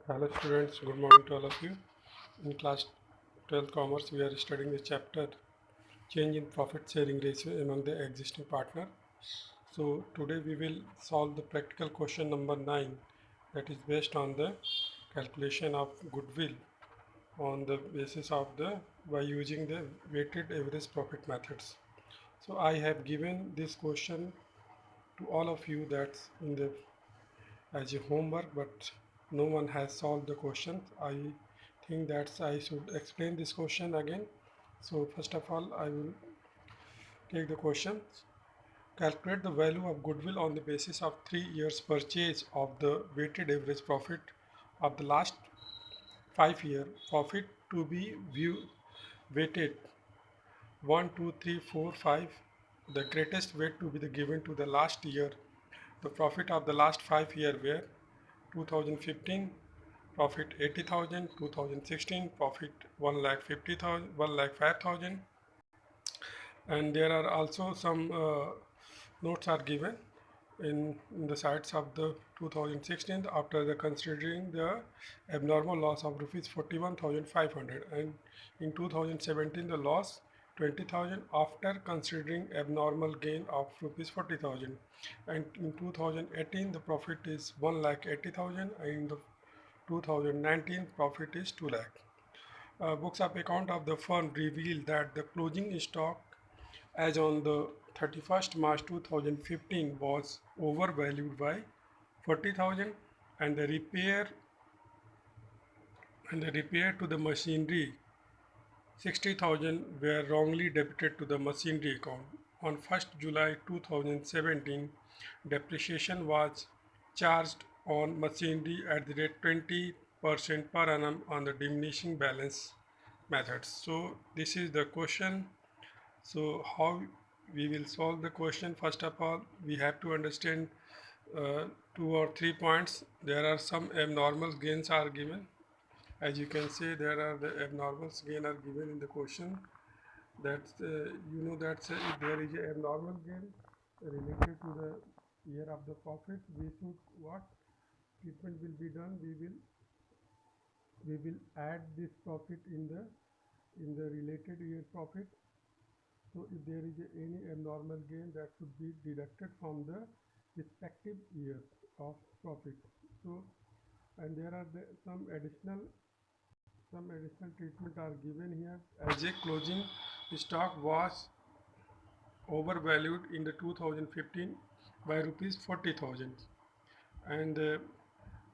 Hello students, good morning to all of you. In class 12 commerce, we are studying the chapter change in profit sharing ratio among the existing partner. So today we will solve the practical question number 9, that is based on the calculation of goodwill on the basis of the by using the weighted average profit methods. So I have given this question to all of you that's in the as a homework, but no one has solved the question. I think that I should explain this question again. So first of all, I will take the question. Calculate the value of goodwill on the basis of 3 years purchase of the weighted average profit of the last 5 year profit to be weighted 1, 2, 3, 4, 5. The greatest weight to be given to the last year. The profit of the last 5 year were 2015 profit 80,000, 2016 profit 1,50,000, 1,05,000, and there are also some notes are given in the sides of the 2016 after the considering the abnormal loss of rupees 41,500, and in 2017 the loss 20,000 after considering abnormal gain of rupees 40,000, and in 2018 the profit is 1,80,000, and in the 2019 profit is 2 lakh. Books of account of the firm reveal that the closing stock as on the 31st March 2015 was overvalued by 40,000, and the repair to the machinery 60,000 were wrongly debited to the machinery account. On 1st July 2017, depreciation was charged on machinery at the rate 20% per annum on the diminishing balance methods. So this is the question. So how we will solve the question? First of all, we have to understand 2 or 3 points. There are some abnormal gains are given. As you can see, there are the abnormal gain are given in the question. That's you know that if there is a abnormal gain related to the year of the profit, we should what treatment will be done. We will add this profit in the related year profit. So if there is any abnormal gain, that should be deducted from the respective years of profit. So, and there are some additional treatment are given here, as a closing stock was overvalued in the 2015 by rupees 40,000, and the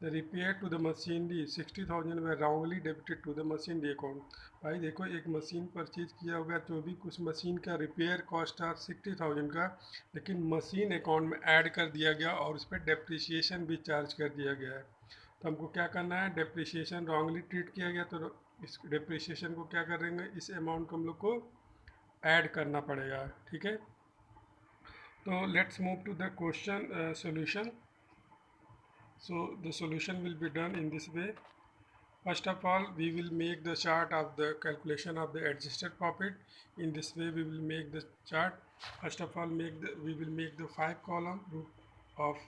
repair to the machinery 60,000 were wrongly debited to the machinery account. भाई देखो, एक machine purchase किया होगा तो भी कुछ machine का repair cost था 60,000 का, लेकिन मशीन अकाउंट में ऐड कर दिया गया और उस पर डेप्रिसिएशन भी चार्ज कर दिया गया है। तो हमको क्या करना है, डेप्रिसिएशन रॉन्गली ट्रीट किया गया तो इस डेप्रिसिएशन को क्या करेंगे, इस अमाउंट को हम लोग को ऐड करना पड़ेगा। ठीक है, तो let's move to the question solution. So the solution will be done in this way. First of all, we will make the chart of the calculation of the adjusted profit. In this way, we will make the chart. First of all, we will make the 5 column of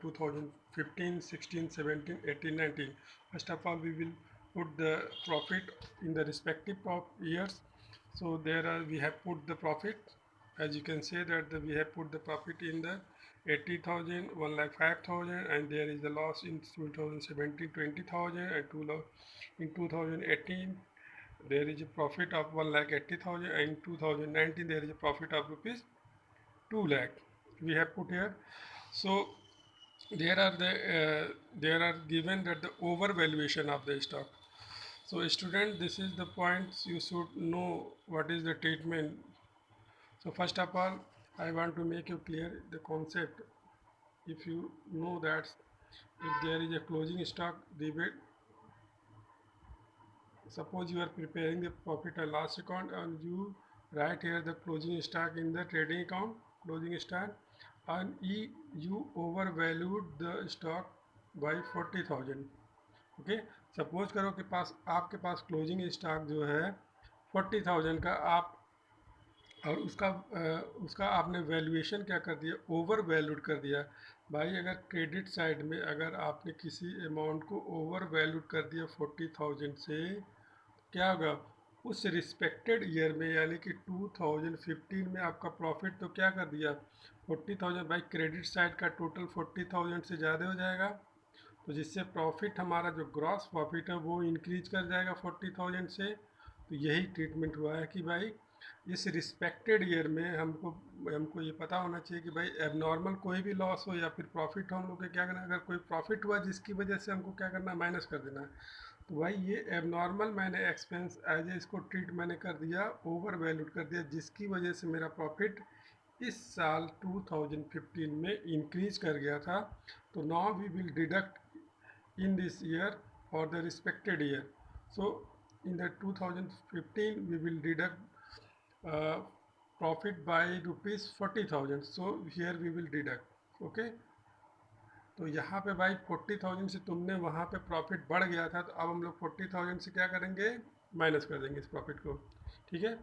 2015, 16, 17, 18, 19. First of all, we will put the profit in the respective years. So there we have put the profit. As you can see that we have put the profit in the 80,000, 1,05,000, and there is the loss in 2017 20,000, and in 2018 there is a profit of 1,80,000, and in 2019 there is a profit of rupees 2 lakh we have put here. So there are given that the overvaluation of the stock. So student, this is the points you should know what is the treatment. So first of all, I want to make you clear the concept. If you know that if there is a closing stock debit, suppose you are preparing the profit and loss account and you write here the closing stock in the trading account, closing stock, and you overvalued the stock by 40,000. Okay, suppose करो कि आपके पास closing stock जो है 40,000 का, आप और उसका आपने वैल्यूएशन क्या कर दिया, ओवर वैल्यूड कर दिया। भाई अगर क्रेडिट साइड में अगर आपने किसी अमाउंट को ओवर वैल्यूड कर दिया 40,000 से, क्या होगा उस रिस्पेक्टेड ईयर में, यानी कि 2015 में आपका प्रॉफिट तो क्या कर दिया 40,000, भाई क्रेडिट साइड का टोटल 40,000 से ज़्यादा हो जाएगा, तो जिससे प्रॉफिट हमारा जो ग्रॉस प्रॉफिट है वो इंक्रीज कर जाएगा 40,000 से। तो यही ट्रीटमेंट हुआ है कि भाई इस रिस्पेक्टेड ईयर में हमको हमको ये पता होना चाहिए कि भाई एबनॉर्मल कोई भी लॉस हो या फिर प्रॉफिट हो, हम लोग को क्या करना है, अगर कोई प्रॉफिट हुआ जिसकी वजह से हमको क्या करना है, माइनस कर देना है। तो भाई ये एबनॉर्मल मैंने एक्सपेंस एज ए इसको ट्रीट मैंने कर दिया, ओवर वैल्यूड कर दिया, जिसकी वजह से मेरा प्रॉफिट इस साल 2015 में इंक्रीज कर गया था। तो now we will deduct in this year for the respected year. So in the 2015 we will deduct profit by rupees 40,000. So here we will deduct. Okay. तो यहाँ पे भाई 40,000 से तुमने वहाँ पे प्रॉफिट बढ़ गया था, तो अब हम लोग 40,000 से क्या करेंगे, माइनस कर देंगे इस प्रॉफिट को। ठीक है।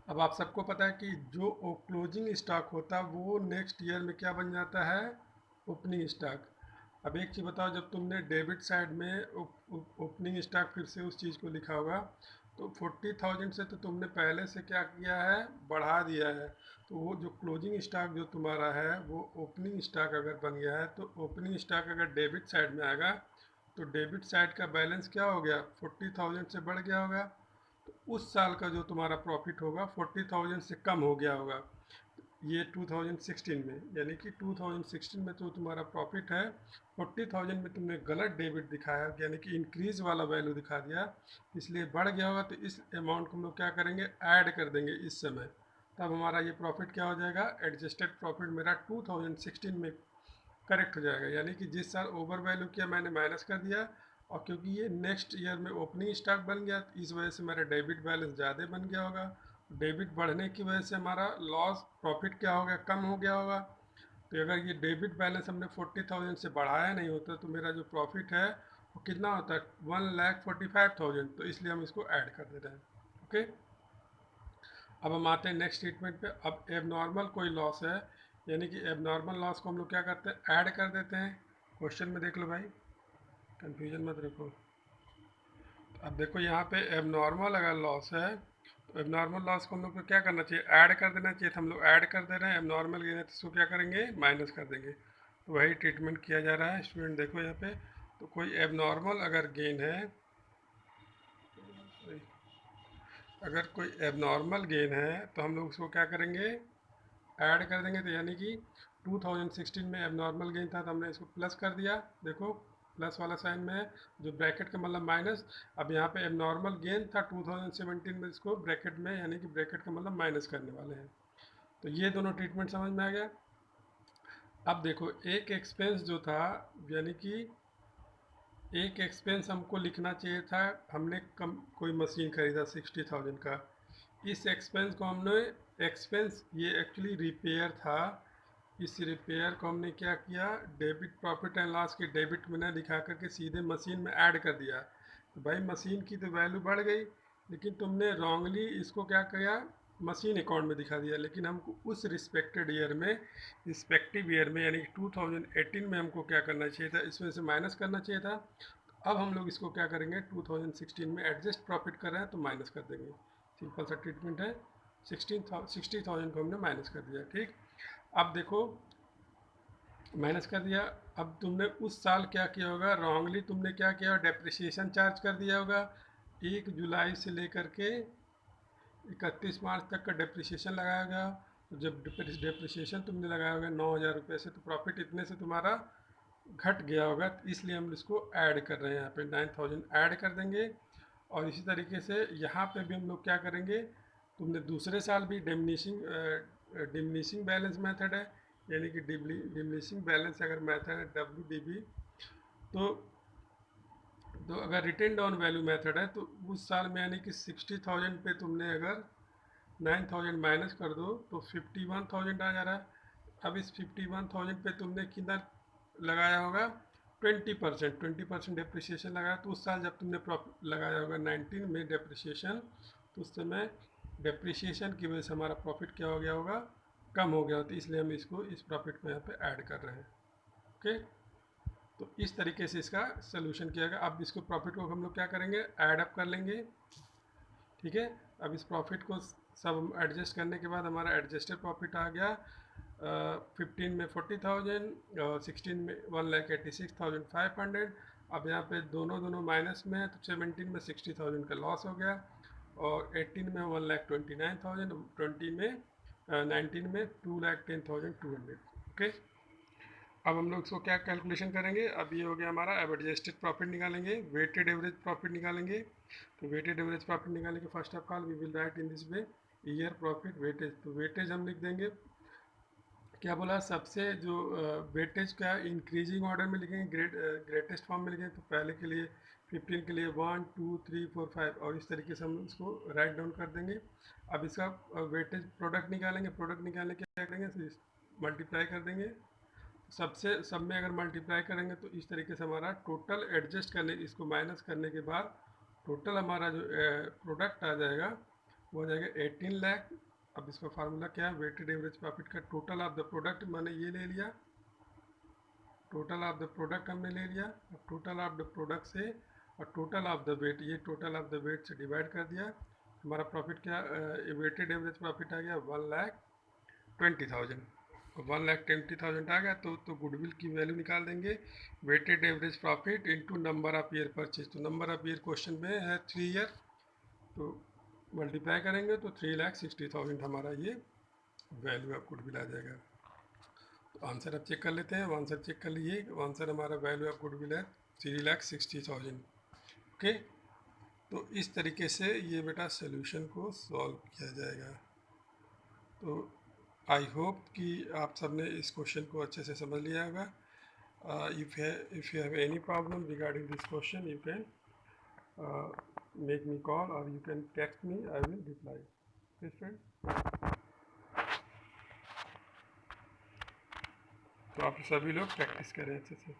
अब आप सबको पता है कि जो क्लोजिंग स्टॉक होता है वो नेक्स्ट ईयर में क्या बन जाता है, ओपनिंग स्टॉक। अब एक चीज़ बताओ, जब तुमने डेबिट साइड में ओपनिंग स्टॉक फिर से उस चीज़ को लिखा होगा, तो 40,000 से तो तुमने पहले से क्या किया है, बढ़ा दिया है। तो वो जो क्लोजिंग स्टॉक जो तुम्हारा है वो ओपनिंग स्टॉक अगर बन गया है, तो ओपनिंग स्टॉक अगर डेबिट साइड में आएगा तो डेबिट साइड का बैलेंस क्या हो गया, 40,000 से बढ़ गया होगा। तो उस साल का जो तुम्हारा प्रॉफिट होगा 40,000 से कम हो गया होगा ये 2016 में, यानी कि 2016 में तो तुम्हारा प्रॉफिट है 40,000 में तुमने गलत डेबिट दिखाया, यानी कि इंक्रीज वाला वैल्यू दिखा दिया, इसलिए बढ़ गया होगा। तो इस अमाउंट को हम लोग क्या करेंगे, ऐड कर देंगे इस समय, तब हमारा ये प्रॉफिट क्या हो जाएगा, एडजस्टेड प्रॉफिट मेरा 2016 में करेक्ट हो जाएगा। यानी कि जिस साल ओवर वैल्यू किया मैंने माइनस कर दिया, और क्योंकि ये नेक्स्ट ईयर में ओपनिंग स्टॉक बन गया, तो इस वजह से मेरा डेबिट बैलेंस ज़्यादा बन गया होगा। डेबिट बढ़ने की वजह से हमारा लॉस प्रॉफिट क्या हो गया, कम हो गया होगा। तो अगर ये डेबिट बैलेंस हमने 40,000 से बढ़ाया नहीं होता तो मेरा जो प्रॉफिट है वो कितना होता है, 1,45,000। तो इसलिए हम इसको ऐड कर दे रहे हैं। ओके। अब हम आते हैं नेक्स्ट स्टेटमेंट पे। अब एबनॉर्मल कोई लॉस है, यानी कि एबनॉर्मल लॉस को हम लोग क्या करते हैं, ऐड कर देते हैं। क्वेश्चन में देख लो भाई, कंफ्यूजन मत रखो। अब देखो यहाँ पे एबनॉर्मल अगर लॉस है, तो एबनॉर्मल लॉस को हम लोग को क्या करना चाहिए, ऐड कर देना चाहिए। तो हम लोग ऐड कर दे रहे हैं, एबनॉर्मल गेन है तो इसको क्या करेंगे, माइनस कर देंगे। तो वही ट्रीटमेंट किया जा रहा है स्टूडेंट। देखो यहाँ पे, तो कोई एबनॉर्मल अगर गेन है, अगर कोई एबनॉर्मल गेन है तो हम लोग उसको क्या करेंगे, ऐड कर देंगे। तो यानी कि 2016 में एबनॉर्मल गेन था तो हमने इसको प्लस कर दिया, देखो प्लस वाला साइन में है, जो ब्रैकेट का मतलब माइनस। अब यहाँ पे एबनॉर्मल गेन था 2017 में, इसको ब्रैकेट में, यानी कि ब्रैकेट का मतलब माइनस करने वाले हैं। तो ये दोनों ट्रीटमेंट समझ में आ गया। अब देखो एक एक्सपेंस जो था, यानी कि एक एक्सपेंस हमको लिखना चाहिए था, हमने कम कोई मशीन खरीदा 60,000 का, इस एक्सपेंस को हमने, एक्सपेंस ये एक्चुअली रिपेयर था, इस रिपेयर को हमने क्या किया, डेबिट प्रॉफिट एंड लॉस के डेबिट में ना दिखा करके सीधे मशीन में ऐड कर दिया। तो भाई मशीन की तो वैल्यू बढ़ गई, लेकिन तुमने रॉन्गली इसको क्या किया, मशीन अकाउंट में दिखा दिया। लेकिन हमको उस रिस्पेक्टेड ईयर में, रिस्पेक्टिव ईयर में, यानी कि 2018 में हमको क्या करना चाहिए था, इसमें से माइनस करना चाहिए था। अब हम लोग इसको क्या करेंगे, 2016 में एडजस्ट प्रॉफिट कर रहे हैं तो माइनस कर देंगे। सिंपल सा ट्रीटमेंट है। 60,000 को हमने माइनस कर दिया। ठीक। अब देखो माइनस कर दिया, अब तुमने उस साल क्या किया होगा, रॉन्गली तुमने क्या किया, डेप्रिसिएशन चार्ज कर दिया होगा। 1 जुलाई से लेकर के 31 मार्च तक का डेप्रिसिएशन लगाया गया। तो जब डेप्रिसिएशन तुमने लगाया होगा 9,000 रुपये से, तो प्रॉफिट इतने से तुम्हारा घट गया होगा, तो इसलिए हम इसको ऐड कर रहे हैं, यहाँ पे 9,000 ऐड कर देंगे। और इसी तरीके से यहाँ पे भी हम लोग क्या करेंगे, तुमने दूसरे साल भी डिमिनिशिंग बैलेंस मेथड है, यानी कि डिमिनिशिंग बैलेंस अगर मेथड है WDB, तो अगर रिटेन डाउन वैल्यू मेथड है तो उस साल में, यानी कि 60,000 पे तुमने अगर 9,000 माइनस कर दो तो 51,000 आ जा रहा है। अब इस 51,000 पे तुमने कितना लगाया होगा, 20% डेप्रिसिएशन लगाया। तो उस साल जब तुमने लगाया होगा 19 में डेप्रिसिएशन, तो उस समय डेप्रिसिएशन की वजह से हमारा प्रॉफिट क्या हो गया होगा, कम हो गया होता, इसलिए हम इसको इस प्रॉफिट को यहाँ पे ऐड कर रहे हैं। ओके, तो इस तरीके से इसका सोल्यूशन किया गया। अब इसको प्रॉफिट को हम लोग क्या करेंगे, ऐड अप कर लेंगे। ठीक है, अब इस प्रॉफिट को सब एडजस्ट करने के बाद हमारा एडजस्टेड प्रॉफिट आ गया 15 में 40,000 और 16 में 1,86,500। अब यहाँ पे दोनों माइनस में है, तो 17 में 60,000 का लॉस हो गया और 18 में 1,29,000, 20 में 19 में 2,10,200। ओके, अब हम लोग इसको क्या कैलकुलेशन करेंगे। अब ये हो गया हमारा, अब एडजस्टेड प्रॉफिट निकालेंगे, वेटेड एवरेज प्रॉफिट निकालेंगे। तो वेटेड एवरेज प्रॉफिट निकालने के first of all we will write in this way year profit weightage. तो वेटेज हम लिख देंगे, क्या बोला, सबसे जो वेटेज का इंक्रीजिंग ऑर्डर में लिखेंगे, ग्रेटेस्ट फॉर्म में लिखेंगे। तो पहले के लिए 15 के लिए 1 2 3 4 5 और इस तरीके से हम इसको राइट डाउन कर देंगे। अब इसका वेटेज प्रोडक्ट निकालेंगे, प्रोडक्ट निकालने के क्या करेंगे, तो मल्टीप्लाई कर देंगे। सबसे सब में अगर मल्टीप्लाई करेंगे तो इस तरीके से हमारा टोटल एडजस्ट करने, इसको माइनस करने के बाद टोटल हमारा जो प्रोडक्ट आ जाएगा वो हो जाएगा 18 लाख। अब इसका फार्मूला क्या है, वेटेड एवरेज प्रॉफिट का टोटल ऑफ द प्रोडक्ट मैंने ये ले लिया, टोटल ऑफ द प्रोडक्ट हमने ले लिया। अब टोटल ऑफ द प्रोडक्ट से और टोटल ऑफ द वेट, ये टोटल ऑफ द वेट से डिवाइड कर दिया। हमारा प्रॉफिट क्या, वेटेड एवरेज प्रॉफिट आ गया 1,20,000। 1,20,000 आ गया तो गुडविल की वैल्यू निकाल देंगे, weighted average profit into number of year purchase. तो नंबर ऑफ ईयर क्वेश्चन में है 3 ईयर, तो मल्टीप्लाई करेंगे तो 3,60,000 हमारा ये वैल्यू ऑफ गुडविल आ जाएगा। तो आंसर अब चेक कर लेते हैं, आंसर चेक कर लीजिए। आंसर हमारा वैल्यू ऑफ गुडविल है 3,60,000। ओके, तो इस तरीके से ये बेटा सोल्यूशन को सॉल्व किया जाएगा। तो आई होप कि आप सब ने इस क्वेश्चन को अच्छे से समझ लिया होगा। If you have any problem regarding this question you can make me call और you can text me, I will reply. Please friend, तो आप सभी लोग प्रैक्टिस करें अच्छे से।